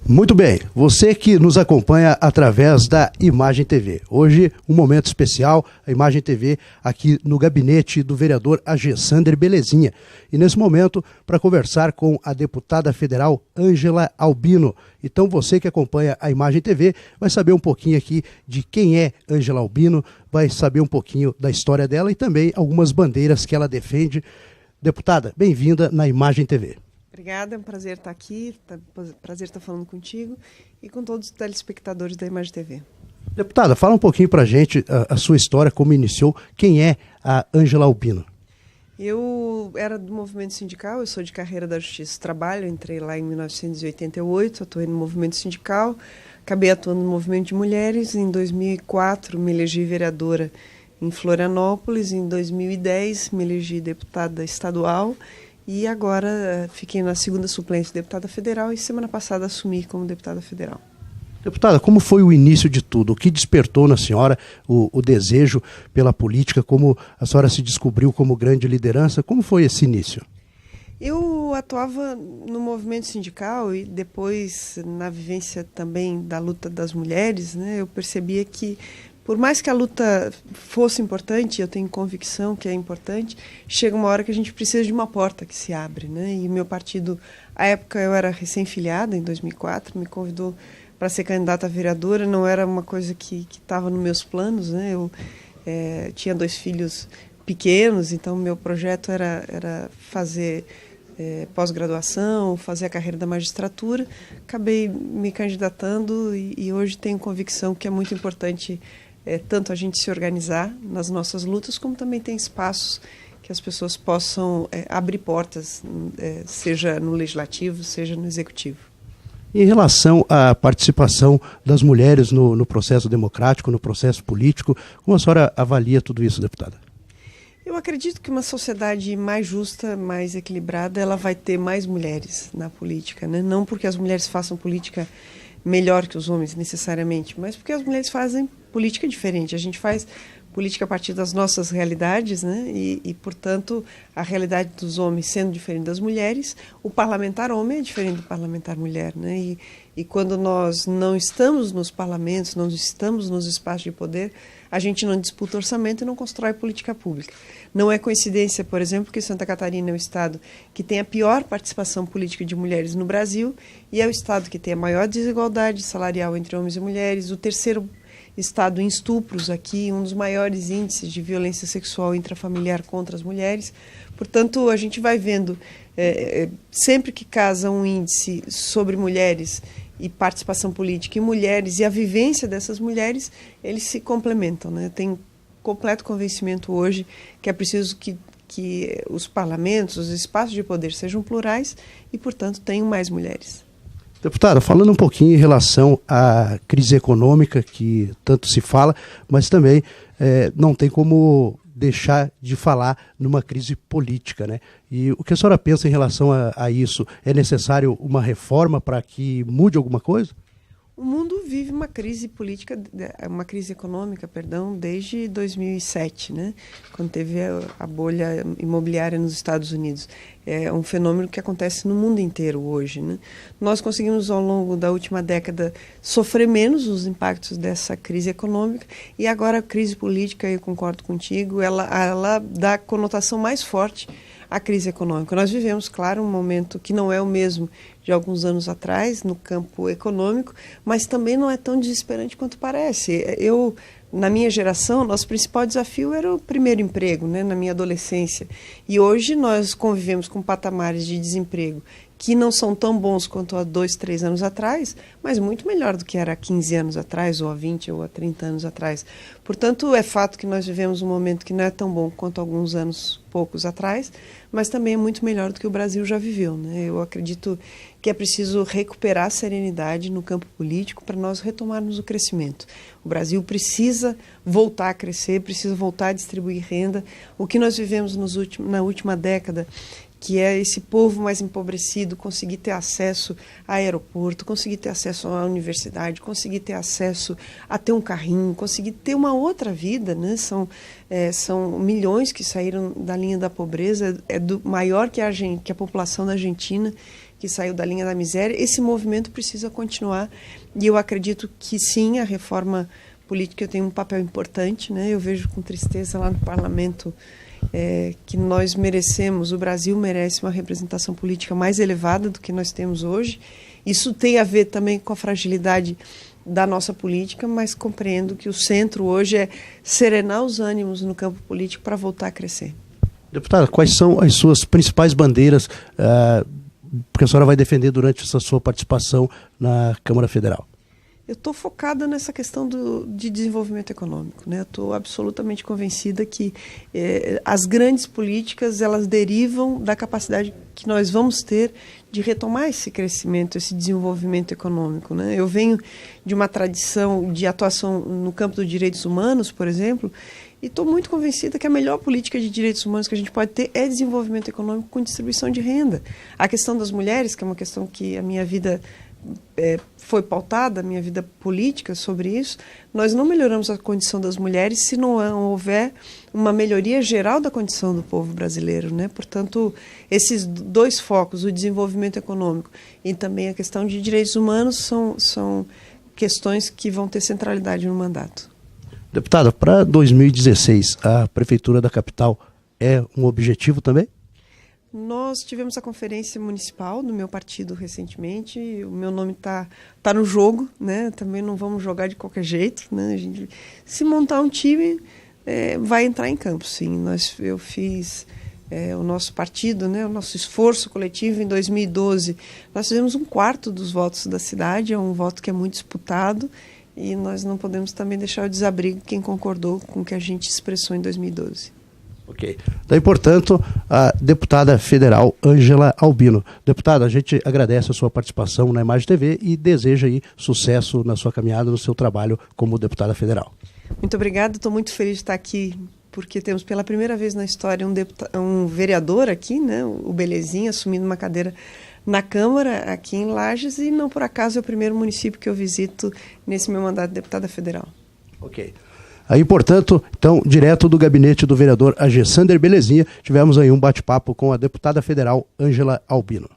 Muito bem, você que nos acompanha através da Imagem TV. Hoje, um momento especial, a Imagem TV aqui no gabinete do vereador Agessander Belezinha. E nesse momento, para conversar com a deputada federal Ângela Albino. Então você que acompanha a Imagem TV vai saber um pouquinho aqui de quem é Ângela Albino, vai saber um pouquinho da história dela e também algumas bandeiras que ela defende. Deputada, bem-vinda na Imagem TV. Obrigada, é um prazer estar aqui, prazer estar falando contigo e com todos os telespectadores da Imagem TV. Deputada, fala um pouquinho para a gente a sua história, como iniciou, quem é a Ângela Albino? Eu era do movimento sindical, eu sou de carreira da Justiça do Trabalho, entrei lá em 1988, atuei no movimento sindical, acabei atuando no movimento de mulheres, em 2004 me elegi vereadora em Florianópolis, em 2010 me elegi deputada estadual, e agora fiquei na segunda suplência de deputada federal e semana passada assumi como deputada federal. Deputada, como foi o início de tudo? O que despertou na senhora o desejo pela política? Como a senhora se descobriu como grande liderança? Como foi esse início? Eu atuava no movimento sindical e depois na vivência também da luta das mulheres, né, eu percebia que por mais que a luta fosse importante, eu tenho convicção que é importante, chega uma hora que a gente precisa de uma porta que se abre, né? E o meu partido, à época eu era recém-filiada, em 2004, me convidou para ser candidata a vereadora, não era uma coisa que estava nos meus planos, né? Eu tinha 2 filhos pequenos, então meu projeto era fazer pós-graduação, fazer a carreira da magistratura. Acabei me candidatando e hoje tenho convicção que é muito importante tanto a gente se organizar nas nossas lutas, como também tem espaços que as pessoas possam abrir portas, seja no legislativo, seja no executivo. Em relação à participação das mulheres no processo democrático, no processo político, como a senhora avalia tudo isso, deputada? Eu acredito que uma sociedade mais justa, mais equilibrada, ela vai ter mais mulheres na política, né? Não porque as mulheres façam política melhor que os homens, necessariamente, mas porque as mulheres fazem política diferente. A gente faz política a partir das nossas realidades, né? E, portanto, a realidade dos homens sendo diferente das mulheres, o parlamentar homem é diferente do parlamentar mulher, né? E quando nós não estamos nos parlamentos, não estamos nos espaços de poder, a gente não disputa orçamento e não constrói política pública. Não é coincidência, por exemplo, que Santa Catarina é o estado que tem a pior participação política de mulheres no Brasil e é o estado que tem a maior desigualdade salarial entre homens e mulheres, o terceiro estado em estupros aqui, um dos maiores índices de violência sexual intrafamiliar contra as mulheres. Portanto, a gente vai vendo, sempre que casa um índice sobre mulheres e participação política e mulheres e a vivência dessas mulheres, eles se complementam, né? Tenho completo convencimento hoje que é preciso que os parlamentos, os espaços de poder sejam plurais e, portanto, tenham mais mulheres. Deputada, falando um pouquinho em relação à crise econômica que tanto se fala, mas também não tem como deixar de falar numa crise política, né? E o que a senhora pensa em relação a isso? É necessário uma reforma para que mude alguma coisa? O mundo vive uma crise política, uma crise econômica, perdão, desde 2007, né? Quando teve a bolha imobiliária nos Estados Unidos. É um fenômeno que acontece no mundo inteiro hoje, né? Nós conseguimos, ao longo da última década, sofrer menos os impactos dessa crise econômica e agora a crise política, eu concordo contigo, ela dá conotação mais forte à crise econômica. Nós vivemos, claro, um momento que não é o mesmo de alguns anos atrás no campo econômico, mas também não é tão desesperante quanto parece. Na minha geração, nosso principal desafio era o primeiro emprego, né, na minha adolescência. E hoje nós convivemos com patamares de desemprego que não são tão bons quanto há 2, 3 anos atrás, mas muito melhor do que era há 15 anos atrás, ou há 20 ou há 30 anos atrás. Portanto, é fato que nós vivemos um momento que não é tão bom quanto alguns anos poucos atrás, mas também é muito melhor do que o Brasil já viveu, né? Eu acredito que é preciso recuperar a serenidade no campo político para nós retomarmos o crescimento. O Brasil precisa voltar a crescer, precisa voltar a distribuir renda. O que nós vivemos na última década, que é esse povo mais empobrecido conseguir ter acesso a aeroporto, conseguir ter acesso à universidade, conseguir ter acesso a ter um carrinho, conseguir ter uma outra vida, né? São milhões que saíram da linha da pobreza, maior que a população da Argentina. que saiu da linha da miséria. Esse movimento precisa continuar e eu acredito que sim, a reforma política tem um papel importante, né? Eu vejo com tristeza lá no parlamento que nós merecemos, o Brasil merece uma representação política mais elevada do que nós temos hoje. Isso tem a ver também com a fragilidade da nossa política, mas compreendo que o centro hoje é serenar os ânimos no campo político para voltar a crescer. Deputada, quais são as suas principais bandeiras que a senhora vai defender durante essa sua participação na Câmara Federal? Eu estou focada nessa questão de desenvolvimento econômico, né? Eu estou absolutamente convencida que as grandes políticas, elas derivam da capacidade que nós vamos ter de retomar esse crescimento, esse desenvolvimento econômico, né? Eu venho de uma tradição de atuação no campo dos direitos humanos, por exemplo, e estou muito convencida que a melhor política de direitos humanos que a gente pode ter é desenvolvimento econômico com distribuição de renda. A questão das mulheres, que é uma questão que a minha vida foi pautada, a minha vida política sobre isso, nós não melhoramos a condição das mulheres se não houver uma melhoria geral da condição do povo brasileiro, né? Portanto, esses dois focos, o desenvolvimento econômico e também a questão de direitos humanos, são questões que vão ter centralidade no mandato. Deputada, para 2016, a Prefeitura da capital é um objetivo também? Nós tivemos a conferência municipal do meu partido recentemente, o meu nome tá no jogo, né? Também não vamos jogar de qualquer jeito, né? A gente, se montar um time, vai entrar em campo, sim. Eu fiz o nosso partido, né? O nosso esforço coletivo em 2012. Nós fizemos 1/4 dos votos da cidade, é um voto que é muito disputado e nós não podemos também deixar o desabrigo quem concordou com o que a gente expressou em 2012. Ok. Daí, portanto, a deputada federal Ângela Albino. Deputada, a gente agradece a sua participação na Imagem TV e deseja aí sucesso na sua caminhada, no seu trabalho como deputada federal. Muito obrigada, estou muito feliz de estar aqui, porque temos pela primeira vez na história um vereador aqui, né, o Belezinha, assumindo uma cadeira na Câmara, aqui em Lages, e não por acaso é o primeiro município que eu visito nesse meu mandato de deputada federal. Ok. Aí, portanto, então, direto do gabinete do vereador Agessander Belezinha, tivemos aí um bate-papo com a deputada federal Ângela Albino.